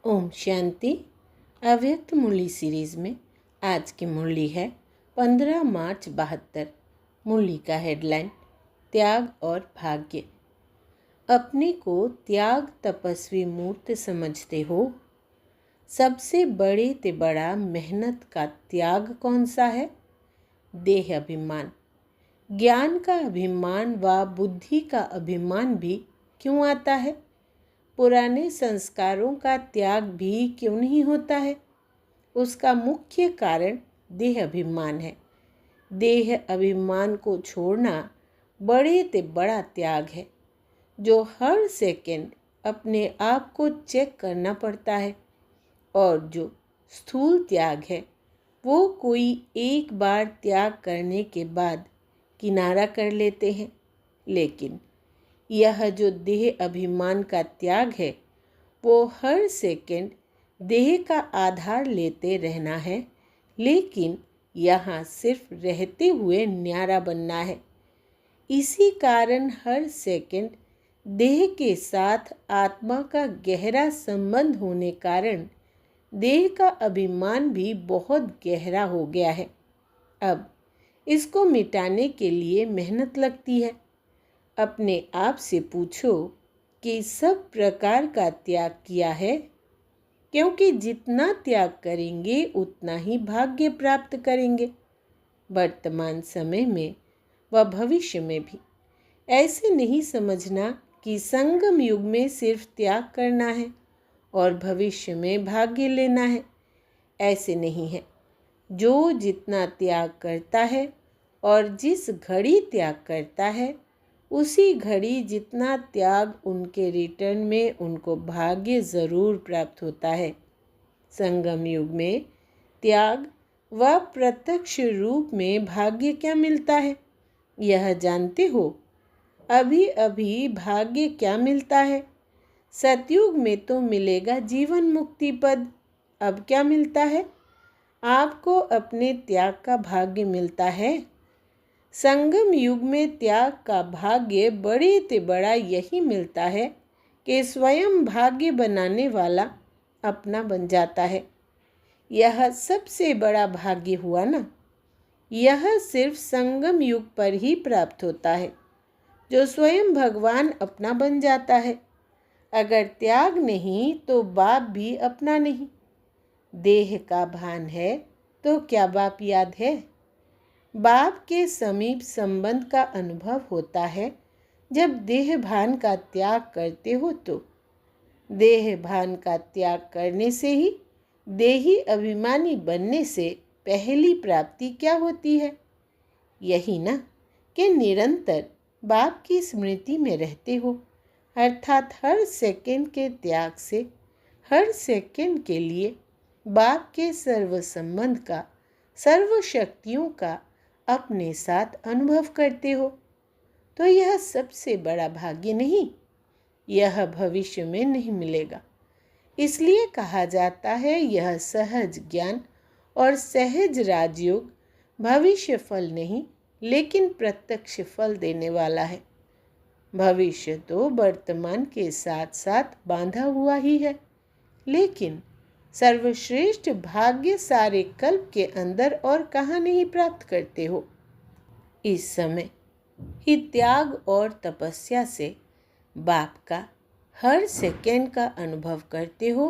ओम शांति। अव्यक्त मुरली सीरीज में आज की मुरली है 15 मार्च 72। मुरली का हेडलाइन त्याग और भाग्य। अपने को त्याग तपस्वी मूर्त समझते हो। सबसे बड़े ते बड़ा मेहनत का त्याग कौन सा है? देह अभिमान। ज्ञान का अभिमान व बुद्धि का अभिमान भी क्यों आता है? पुराने संस्कारों का त्याग भी क्यों नहीं होता है? उसका मुख्य कारण देह अभिमान है। देह अभिमान को छोड़ना बड़े ते बड़ा त्याग है, जो हर सेकंड अपने आप को चेक करना पड़ता है। और जो स्थूल त्याग है, वो कोई एक बार त्याग करने के बाद किनारा कर लेते हैं। लेकिन यह जो देह अभिमान का त्याग है, वो हर सेकंड देह का आधार लेते रहना है, लेकिन यहाँ सिर्फ रहते हुए न्यारा बनना है। इसी कारण हर सेकंड देह के साथ आत्मा का गहरा संबंध होने कारण देह का अभिमान भी बहुत गहरा हो गया है। अब इसको मिटाने के लिए मेहनत लगती है। अपने आप से पूछो कि सब प्रकार का त्याग किया है, क्योंकि जितना त्याग करेंगे उतना ही भाग्य प्राप्त करेंगे। वर्तमान समय में व भविष्य में भी ऐसे नहीं समझना कि संगम युग में सिर्फ त्याग करना है और भविष्य में भाग्य लेना है। ऐसे नहीं है। जो जितना त्याग करता है और जिस घड़ी त्याग करता है, उसी घड़ी जितना त्याग उनके रिटर्न में उनको भाग्य ज़रूर प्राप्त होता है। संगम युग में त्याग व प्रत्यक्ष रूप में भाग्य क्या मिलता है, यह जानते हो? अभी अभी भाग्य क्या मिलता है? सतयुग में तो मिलेगा जीवन मुक्ति पद। अब क्या मिलता है? आपको अपने त्याग का भाग्य मिलता है। संगम युग में त्याग का भाग्य बड़े ते बड़ा यही मिलता है कि स्वयं भाग्य बनाने वाला अपना बन जाता है। यह सबसे बड़ा भाग्य हुआ ना। यह सिर्फ संगम युग पर ही प्राप्त होता है, जो स्वयं भगवान अपना बन जाता है। अगर त्याग नहीं तो बाप भी अपना नहीं। देह का भान है तो क्या बाप याद है? बाप के समीप संबंध का अनुभव होता है जब देह भान का त्याग करते हो। तो देह भान का त्याग करने से ही देही अभिमानी बनने से पहली प्राप्ति क्या होती है? यही ना कि निरंतर बाप की स्मृति में रहते हो, अर्थात हर सेकंड के त्याग से हर सेकंड के लिए बाप के सर्व संबंध का, सर्व शक्तियों का अपने साथ अनुभव करते हो। तो यह सबसे बड़ा भाग्य नहीं? यह भविष्य में नहीं मिलेगा। इसलिए कहा जाता है यह सहज ज्ञान और सहज राजयोग भविष्य फल नहीं, लेकिन प्रत्यक्ष फल देने वाला है। भविष्य तो वर्तमान के साथ साथ बांधा हुआ ही है, लेकिन सर्वश्रेष्ठ भाग्य सारे कल्प के अंदर और कहाँ नहीं प्राप्त करते हो। इस समय ही त्याग और तपस्या से बाप का हर सेकंड का अनुभव करते हो,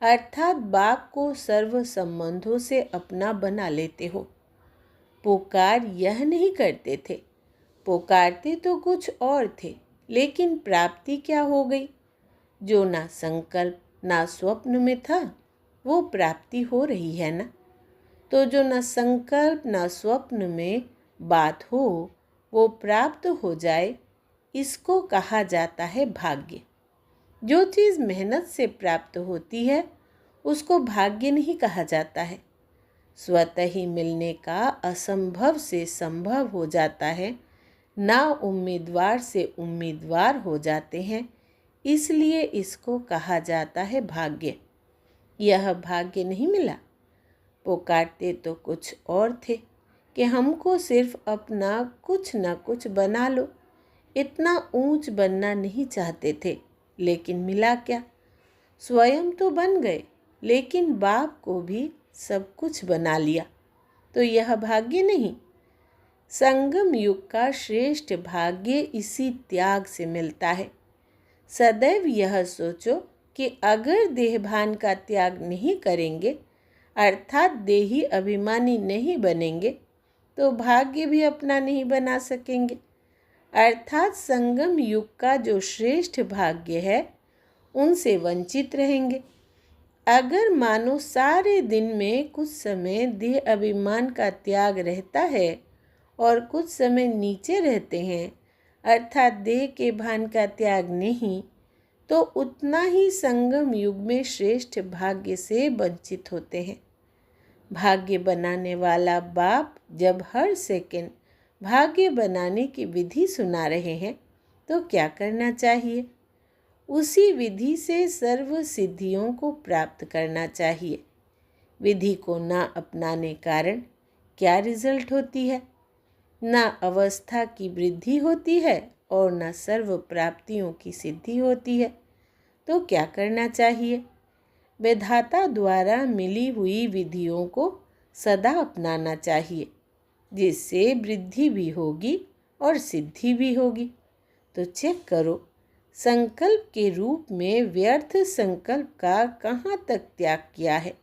अर्थात बाप को सर्व संबंधों से अपना बना लेते हो। पुकार यह नहीं करते थे, पुकारते तो कुछ और थे, लेकिन प्राप्ति क्या हो गई? जो ना संकल्प ना स्वप्न में था, वो प्राप्ति हो रही है ना। तो जो न संकल्प न स्वप्न में बात हो, वो प्राप्त हो जाए, इसको कहा जाता है भाग्य। जो चीज़ मेहनत से प्राप्त होती है, उसको भाग्य नहीं कहा जाता है। स्वतः ही मिलने का असंभव से संभव हो जाता है, ना उम्मीदवार से उम्मीदवार हो जाते हैं, इसलिए इसको कहा जाता है भाग्य। यह भाग्य नहीं मिला। पुकारते तो कुछ और थे कि हमको सिर्फ अपना कुछ न कुछ बना लो। इतना ऊंच बनना नहीं चाहते थे, लेकिन मिला क्या? स्वयं तो बन गए, लेकिन बाप को भी सब कुछ बना लिया। तो यह भाग्य नहीं। संगम युग का श्रेष्ठ भाग्य इसी त्याग से मिलता है। सदैव यह सोचो कि अगर देहभान का त्याग नहीं करेंगे, अर्थात देही अभिमानी नहीं बनेंगे, तो भाग्य भी अपना नहीं बना सकेंगे। अर्थात संगम युग का जो श्रेष्ठ भाग्य है, उनसे वंचित रहेंगे। अगर मानो सारे दिन में कुछ समय देह अभिमान का त्याग रहता है और कुछ समय नीचे रहते हैं, अर्थात देह के भान का त्याग नहीं, तो उतना ही संगम युग में श्रेष्ठ भाग्य से वंचित होते हैं। भाग्य बनाने वाला बाप जब हर सेकंड भाग्य बनाने की विधि सुना रहे हैं, तो क्या करना चाहिए? उसी विधि से सर्व सिद्धियों को प्राप्त करना चाहिए। विधि को ना अपनाने कारण क्या रिजल्ट होती है? ना अवस्था की वृद्धि होती है और ना सर्व प्राप्तियों की सिद्धि होती है। तो क्या करना चाहिए? विधाता द्वारा मिली हुई विधियों को सदा अपनाना चाहिए, जिससे वृद्धि भी होगी और सिद्धि भी होगी। तो चेक करो, संकल्प के रूप में व्यर्थ संकल्प का कहाँ तक त्याग किया है।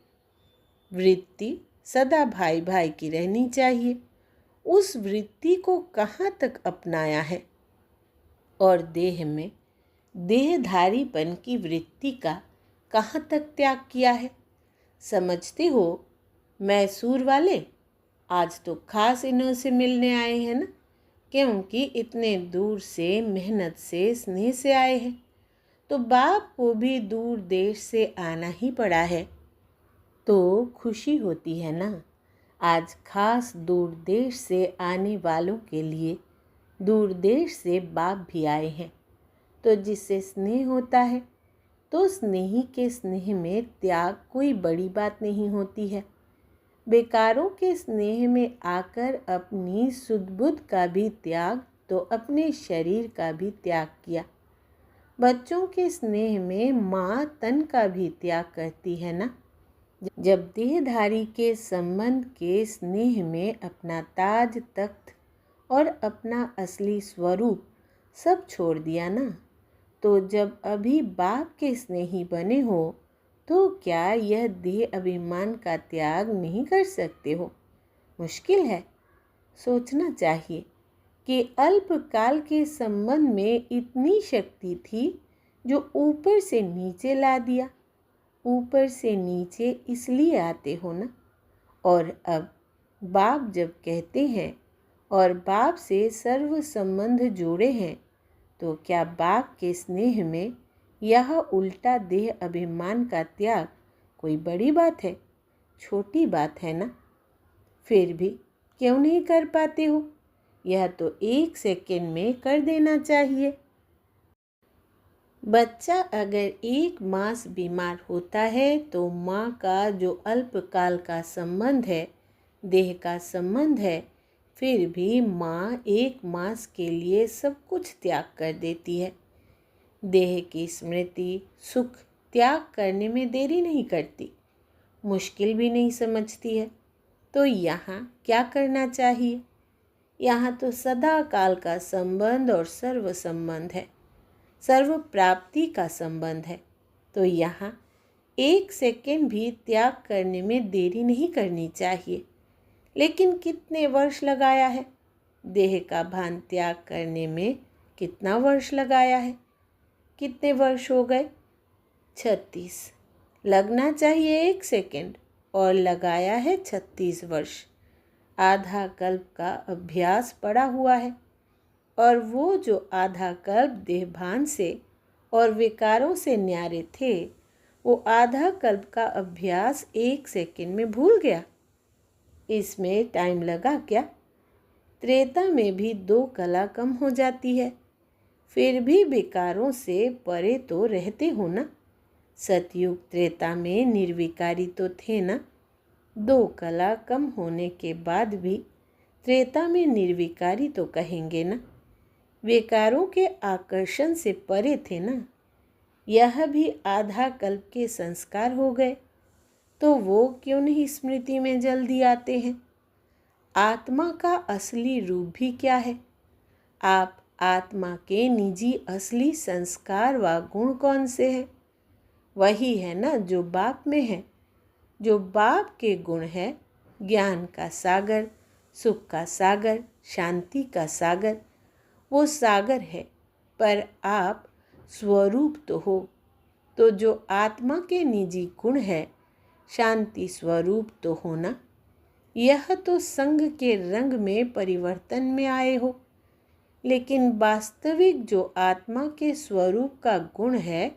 वृत्ति सदा भाई भाई की रहनी चाहिए, उस वृत्ति को कहाँ तक अपनाया है। और देह में देहधारीपन की वृत्ति का कहाँ तक त्याग किया है। समझते हो, मैसूर वाले आज तो खास इन्हों से मिलने आए हैं ना, क्योंकि इतने दूर से मेहनत से स्नेह से आए हैं, तो बाप को भी दूर देश से आना ही पड़ा है। तो खुशी होती है ना। आज खास दूर देश से आने वालों के लिए दूर देश से बाप भी आए हैं। तो जिससे स्नेह होता है, तो स्नेही के स्नेह में त्याग कोई बड़ी बात नहीं होती है। बेकारों के स्नेह में आकर अपनी सुध बुध का भी त्याग, तो अपने शरीर का भी त्याग किया। बच्चों के स्नेह में माँ तन का भी त्याग करती है ना। जब देहधारी के संबंध के स्नेह में अपना ताज तख्त और अपना असली स्वरूप सब छोड़ दिया ना, तो जब अभी बाप के स्नेही बने हो, तो क्या यह देह अभिमान का त्याग नहीं कर सकते हो? मुश्किल है। सोचना चाहिए कि अल्पकाल के संबंध में इतनी शक्ति थी जो ऊपर से नीचे ला दिया। ऊपर से नीचे इसलिए आते हो ना। और अब बाप जब कहते हैं और बाप से सर्व संबंध जोड़े हैं, तो क्या बाप के स्नेह में यह उल्टा देह अभिमान का त्याग कोई बड़ी बात है? छोटी बात है ना। फिर भी क्यों नहीं कर पाते हो? यह तो एक सेकंड में कर देना चाहिए। बच्चा अगर 1 मास बीमार होता है, तो माँ का जो अल्पकाल का संबंध है, देह का संबंध है, फिर भी माँ 1 मास के लिए सब कुछ त्याग कर देती है। देह की स्मृति सुख त्याग करने में देरी नहीं करती, मुश्किल भी नहीं समझती है। तो यहाँ क्या करना चाहिए? यहाँ तो सदा काल का संबंध और सर्व संबंध है, सर्व प्राप्ति का संबंध है। तो यहाँ 1 सेकंड भी त्याग करने में देरी नहीं करनी चाहिए। लेकिन कितने वर्ष लगाया है? देह का भान त्याग करने में कितना वर्ष लगाया है? कितने वर्ष हो गए? 36। लगना चाहिए 1 सेकंड, और लगाया है 36 वर्ष। आधा कल्प का अभ्यास पड़ा हुआ है। और वो जो आधा कल्प देहभान से और विकारों से न्यारे थे, वो आधा कल्प का अभ्यास 1 सेकंड में भूल गया। इसमें टाइम लगा क्या? त्रेता में भी 2 कला कम हो जाती है, फिर भी विकारों से परे तो रहते हो ना। सतयुग त्रेता में निर्विकारी तो थे ना। 2 कला कम होने के बाद भी त्रेता में निर्विकारी तो कहेंगे ना। विकारों के आकर्षण से परे थे ना। यह भी आधा कल्प के संस्कार हो गए, तो वो क्यों नहीं स्मृति में जल्दी आते हैं? आत्मा का असली रूप भी क्या है? आप आत्मा के निजी असली संस्कार व गुण कौन से हैं? वही है ना जो बाप में है। जो बाप के गुण है, ज्ञान का सागर, सुख का सागर, शांति का सागर, वो सागर है। पर आप स्वरूप तो हो। तो जो आत्मा के निजी गुण है, शांति स्वरूप तो होना। यह तो संग के रंग में परिवर्तन में आए हो, लेकिन वास्तविक जो आत्मा के स्वरूप का गुण है,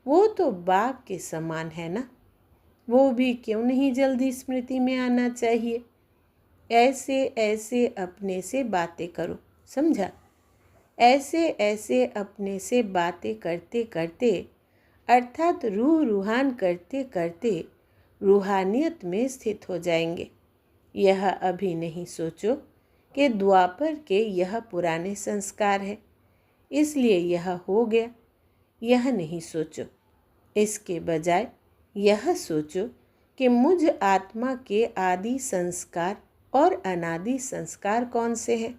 वो तो बाप के समान है ना। वो भी क्यों नहीं जल्दी स्मृति में आना चाहिए? ऐसे ऐसे अपने से बातें करो, समझा? ऐसे ऐसे अपने से बातें करते करते, अर्थात रूह रूहान करते करते रूहानियत में स्थित हो जाएंगे। यह अभी नहीं सोचो कि द्वापर के यह पुराने संस्कार है, इसलिए यह हो गया। यह नहीं सोचो। इसके बजाय यह सोचो कि मुझ आत्मा के आदि संस्कार और अनादि संस्कार कौन से हैं?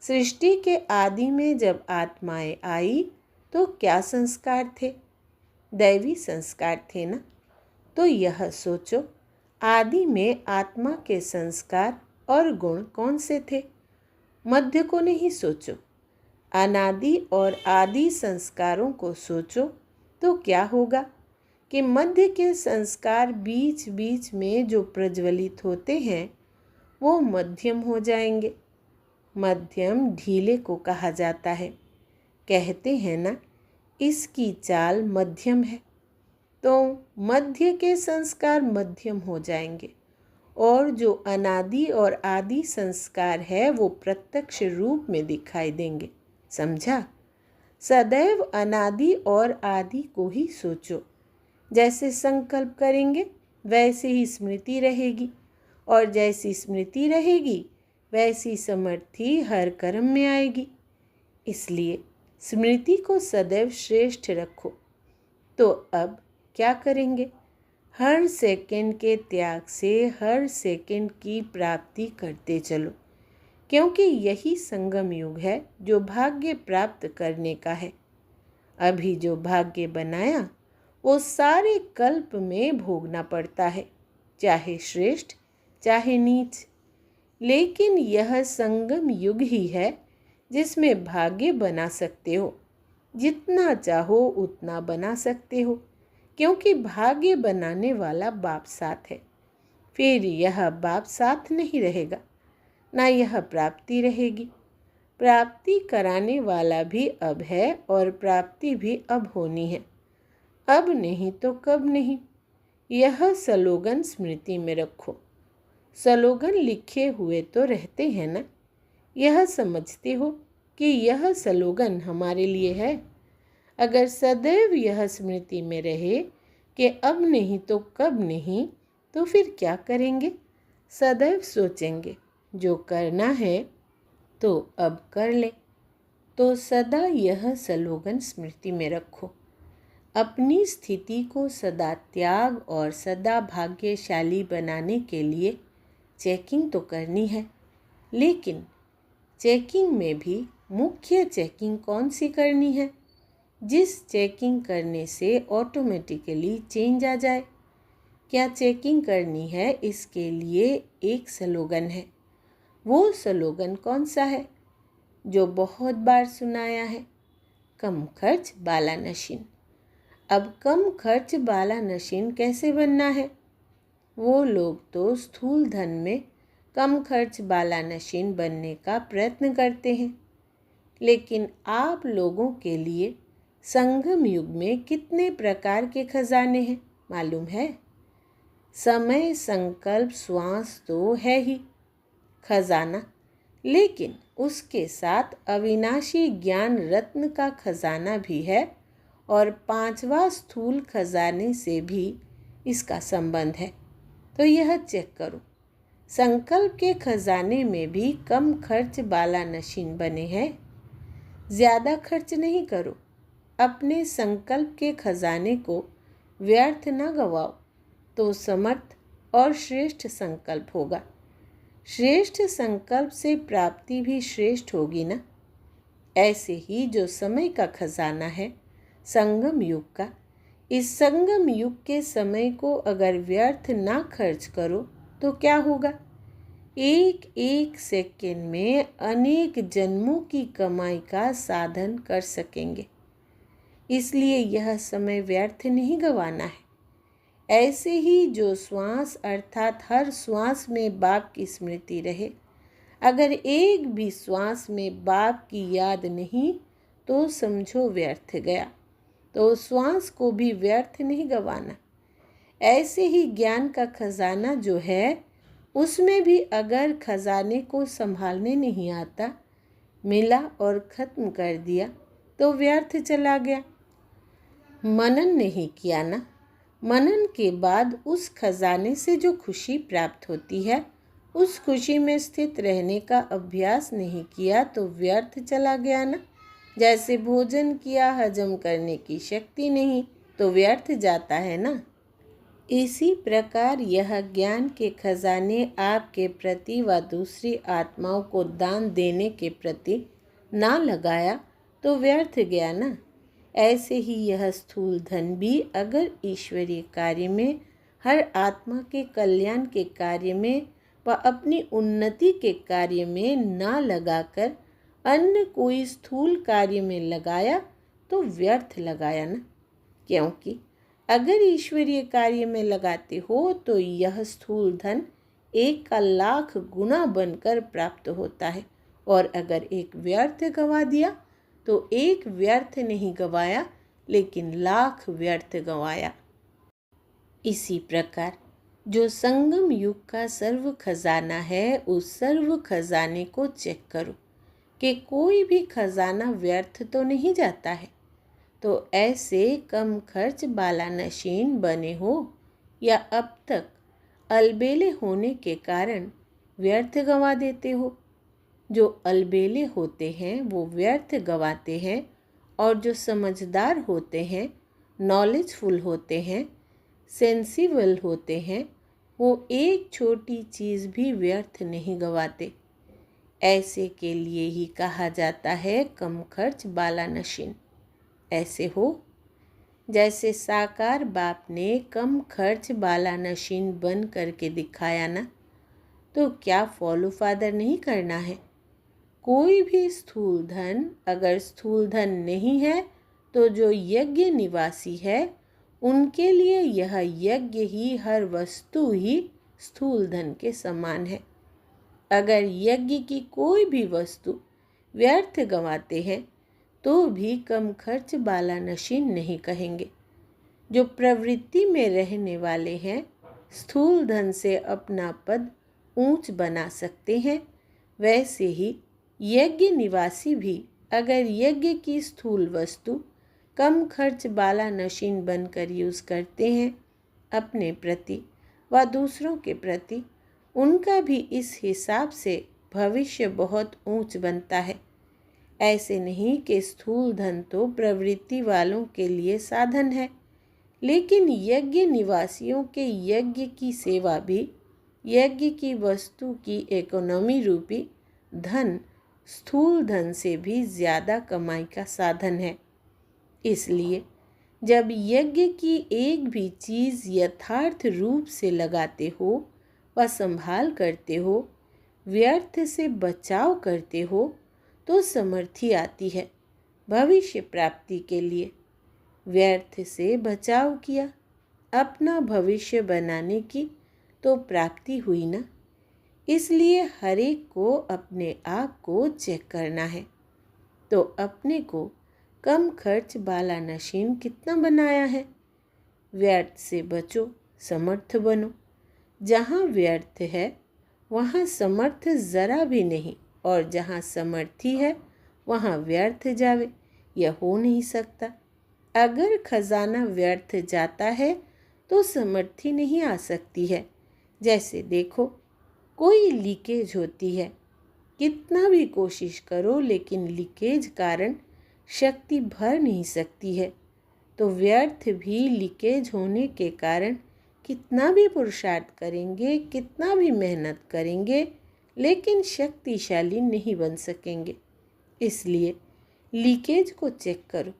सृष्टि के आदि में जब आत्माएं आई तो क्या संस्कार थे? दैवी संस्कार थे ना। तो यह सोचो, आदि में आत्मा के संस्कार और गुण कौन से थे? मध्य को नहीं सोचो। अनादि और आदि संस्कारों को सोचो तो क्या होगा कि मध्य के संस्कार बीच बीच में जो प्रज्वलित होते हैं, वो मध्यम हो जाएंगे। मध्यम ढीले को कहा जाता है। कहते हैं ना, इसकी चाल मध्यम है। तो मध्य के संस्कार मध्यम हो जाएंगे और जो अनादि और आदि संस्कार है वो प्रत्यक्ष रूप में दिखाई देंगे। समझा? सदैव अनादि और आदि को ही सोचो। जैसे संकल्प करेंगे वैसे ही स्मृति रहेगी, और जैसी स्मृति रहेगी वैसी समर्थी हर कर्म में आएगी। इसलिए स्मृति को सदैव श्रेष्ठ रखो। तो अब क्या करेंगे? हर सेकंड के त्याग से हर सेकंड की प्राप्ति करते चलो, क्योंकि यही संगम युग है जो भाग्य प्राप्त करने का है। अभी जो भाग्य बनाया वो सारे कल्प में भोगना पड़ता है, चाहे श्रेष्ठ चाहे नीच। लेकिन यह संगम युग ही है जिसमें भाग्य बना सकते हो। जितना चाहो उतना बना सकते हो, क्योंकि भाग्य बनाने वाला बाप साथ है। फिर यह बाप साथ नहीं रहेगा, ना यह प्राप्ति रहेगी। प्राप्ति कराने वाला भी अब है और प्राप्ति भी अब होनी है। अब नहीं तो कब नहीं। यह स्लोगन स्मृति में रखो। स्लोगन लिखे हुए तो रहते हैं ना। यह समझते हो कि यह स्लोगन हमारे लिए है। अगर सदैव यह स्मृति में रहे कि अब नहीं तो कब नहीं, तो फिर क्या करेंगे? सदैव सोचेंगे जो करना है तो अब कर ले। तो सदा यह स्लोगन स्मृति में रखो। अपनी स्थिति को सदा त्याग और सदा भाग्यशाली बनाने के लिए चेकिंग तो करनी है, लेकिन चेकिंग में भी मुख्य चेकिंग कौन सी करनी है? जिस चेकिंग करने से ऑटोमेटिकली चेंज आ जाए। क्या चेकिंग करनी है, इसके लिए एक स्लोगन है। वो स्लोगन कौन सा है? जो बहुत बार सुनाया है, कम खर्च बाला नशीन। अब कम खर्च बाला नशीन कैसे बनना है? वो लोग तो स्थूल धन में कम खर्च बाला नशीन बनने का प्रयत्न करते हैं, लेकिन आप लोगों के लिए संगम युग में कितने प्रकार के खजाने हैं मालूम है? समय, संकल्प, श्वास तो है ही खजाना, लेकिन उसके साथ अविनाशी ज्ञान रत्न का खजाना भी है, और 5वां स्थूल खजाने से भी इसका संबंध है। तो यह चेक करो। संकल्प के खजाने में भी कम खर्च बाला नशीन बने हैं। ज़्यादा खर्च नहीं करो, अपने संकल्प के खजाने को व्यर्थ न गवाओ, तो समर्थ और श्रेष्ठ संकल्प होगा। श्रेष्ठ संकल्प से प्राप्ति भी श्रेष्ठ होगी ना। ऐसे ही जो समय का खजाना है, संगम युग का, इस संगम युग के समय को अगर व्यर्थ ना खर्च करो तो क्या होगा? एक एक सेकंड में अनेक जन्मों की कमाई का साधन कर सकेंगे। इसलिए यह समय व्यर्थ नहीं गंवाना है। ऐसे ही जो श्वास अर्थात हर श्वास में बाप की स्मृति रहे, अगर एक भी श्वास में बाप की याद नहीं तो समझो व्यर्थ गया। तो श्वास को भी व्यर्थ नहीं गंवाना। ऐसे ही ज्ञान का खजाना जो है, उसमें भी अगर खजाने को संभालने नहीं आता, मिला और ख़त्म कर दिया तो व्यर्थ चला गया। मनन नहीं किया ना। मनन के बाद उस खजाने से जो खुशी प्राप्त होती है, उस खुशी में स्थित रहने का अभ्यास नहीं किया तो व्यर्थ चला गया ना। जैसे भोजन किया, हजम करने की शक्ति नहीं तो व्यर्थ जाता है ना। इसी प्रकार यह ज्ञान के खजाने आपके प्रति व दूसरी आत्माओं को दान देने के प्रति ना लगाया तो व्यर्थ गया ना। ऐसे ही यह स्थूल धन भी अगर ईश्वरीय कार्य में, हर आत्मा के कल्याण के कार्य में व अपनी उन्नति के कार्य में ना लगाकर अन्य कोई स्थूल कार्य में लगाया तो व्यर्थ लगाया ना। क्योंकि अगर ईश्वरीय कार्य में लगाते हो तो यह स्थूल धन 1 का लाख गुना बनकर प्राप्त होता है, और अगर एक व्यर्थ गंवा दिया तो एक व्यर्थ नहीं गंवाया, लेकिन लाख व्यर्थ गंवाया। इसी प्रकार जो संगम युग का सर्व खजाना है, उस सर्व खजाने को चेक करो कि कोई भी खजाना व्यर्थ तो नहीं जाता है। तो ऐसे कम खर्च बाला नशीन बने हो या अब तक अलबेले होने के कारण व्यर्थ गंवा देते हो। जो अलबेले होते हैं वो व्यर्थ गंवाते हैं, और जो समझदार होते हैं, नॉलेजफुल होते हैं, सेंसिबल होते हैं, वो एक छोटी चीज़ भी व्यर्थ नहीं गंवाते। ऐसे के लिए ही कहा जाता है कम खर्च बाला नशीन। ऐसे हो जैसे साकार बाप ने कम खर्च बाला नशीन बन करके दिखाया ना, तो क्या फॉलो फादर नहीं करना है? कोई भी स्थूल धन अगर स्थूल धन नहीं है तो जो यज्ञ निवासी है उनके लिए यह यज्ञ ही, हर वस्तु ही स्थूल धन के समान है। अगर यज्ञ की कोई भी वस्तु व्यर्थ गंवाते हैं तो भी कम खर्च बाला नशीन नहीं कहेंगे। जो प्रवृत्ति में रहने वाले हैं, स्थूल धन से अपना पद ऊंच बना सकते हैं, वैसे ही यज्ञ निवासी भी अगर यज्ञ की स्थूल वस्तु कम खर्च बाला नशीन बनकर यूज़ करते हैं अपने प्रति व दूसरों के प्रति, उनका भी इस हिसाब से भविष्य बहुत ऊंच बनता है। ऐसे नहीं कि स्थूल धन तो प्रवृत्ति वालों के लिए साधन है, लेकिन यज्ञ निवासियों के यज्ञ की सेवा भी यज्ञ की वस्तु की इकोनॉमी रूपी धन स्थूल धन से भी ज़्यादा कमाई का साधन है। इसलिए जब यज्ञ की एक भी चीज़ यथार्थ रूप से लगाते हो व संभाल करते हो, व्यर्थ से बचाव करते हो, तो समर्थी आती है भविष्य प्राप्ति के लिए। व्यर्थ से बचाव किया, अपना भविष्य बनाने की, तो प्राप्ति हुई ना। इसलिए हर एक को अपने आप को चेक करना है। तो अपने को कम खर्च बाला नशीन कितना बनाया है? व्यर्थ से बचो, समर्थ बनो। जहाँ व्यर्थ है वहाँ समर्थ ज़रा भी नहीं, और जहाँ समर्थी है वहाँ व्यर्थ जावे, यह हो नहीं सकता। अगर खजाना व्यर्थ जाता है तो समर्थी नहीं आ सकती है। जैसे देखो, कोई लीकेज होती है, कितना भी कोशिश करो लेकिन लीकेज कारण शक्ति भर नहीं सकती है, तो व्यर्थ भी लीकेज होने के कारण कितना भी पुरुषार्थ करेंगे, कितना भी मेहनत करेंगे, लेकिन शक्तिशाली नहीं बन सकेंगे। इसलिए लीकेज को चेक करो।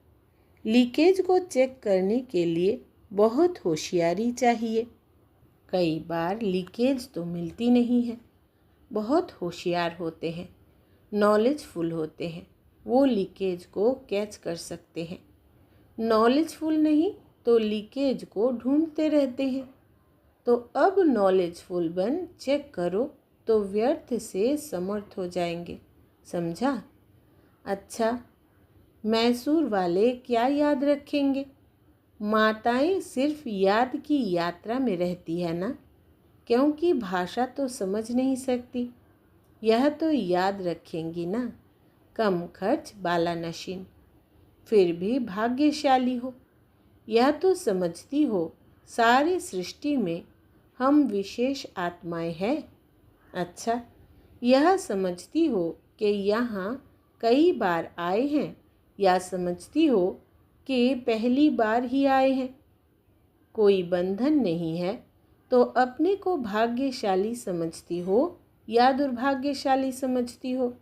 लीकेज को चेक करने के लिए बहुत होशियारी चाहिए। कई बार लीकेज तो मिलती नहीं है। बहुत होशियार होते हैं, नॉलेजफुल होते हैं, वो लीकेज को कैच कर सकते हैं। नॉलेजफुल नहीं तो लीकेज को ढूंढते रहते हैं। तो अब नॉलेजफुल बन चेक करो तो व्यर्थ से समर्थ हो जाएंगे। समझा? अच्छा, मैसूर वाले क्या याद रखेंगे? माताएं सिर्फ याद की यात्रा में रहती है ना, क्योंकि भाषा तो समझ नहीं सकती। यह तो याद रखेंगी ना, कम खर्च बाला नशीन, फिर भी भाग्यशाली हो। यह तो समझती हो सारी सृष्टि में हम विशेष आत्माएं हैं। अच्छा, यह समझती हो कि यहाँ कई बार आए हैं, या समझती हो कि पहली बार ही आए हैं। कोई बंधन नहीं है तो अपने को भाग्यशाली समझती हो या दुर्भाग्यशाली समझती हो।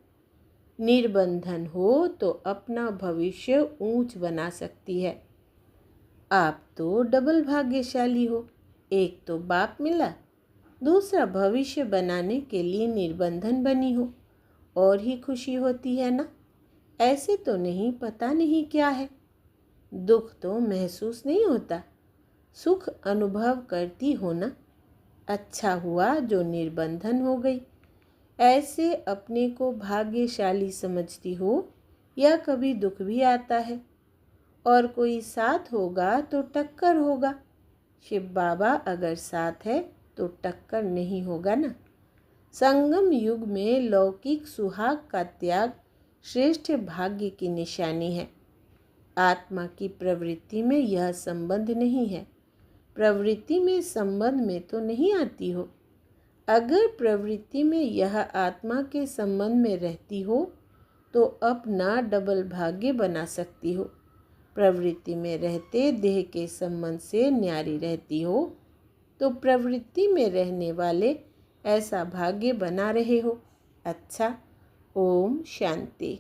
निर्बंधन हो तो अपना भविष्य ऊंच बना सकती है। आप तो डबल भाग्यशाली हो। एक तो बाप मिला, दूसरा भविष्य बनाने के लिए निर्बंधन बनी हो। और ही खुशी होती है ना। ऐसे तो नहीं, पता नहीं क्या है। दुख तो महसूस नहीं होता, सुख अनुभव करती हो ना। अच्छा हुआ जो निर्बंधन हो गई। ऐसे अपने को भाग्यशाली समझती हो या कभी दुख भी आता है और कोई साथ होगा तो टक्कर होगा। शिव बाबा अगर साथ है तो टक्कर नहीं होगा ना। संगम युग में लौकिक सुहाग का त्याग श्रेष्ठ भाग्य की निशानी है। आत्मा की प्रवृत्ति में यह संबंध नहीं है। प्रवृत्ति में संबंध में तो नहीं आती हो। अगर प्रवृत्ति में यह आत्मा के संबंध में रहती हो तो अपना डबल भाग्य बना सकती हो। प्रवृत्ति में रहते देह के संबंध से न्यारी रहती हो तो प्रवृत्ति में रहने वाले ऐसा भाग्य बना रहे हो। अच्छा, ओम शांति।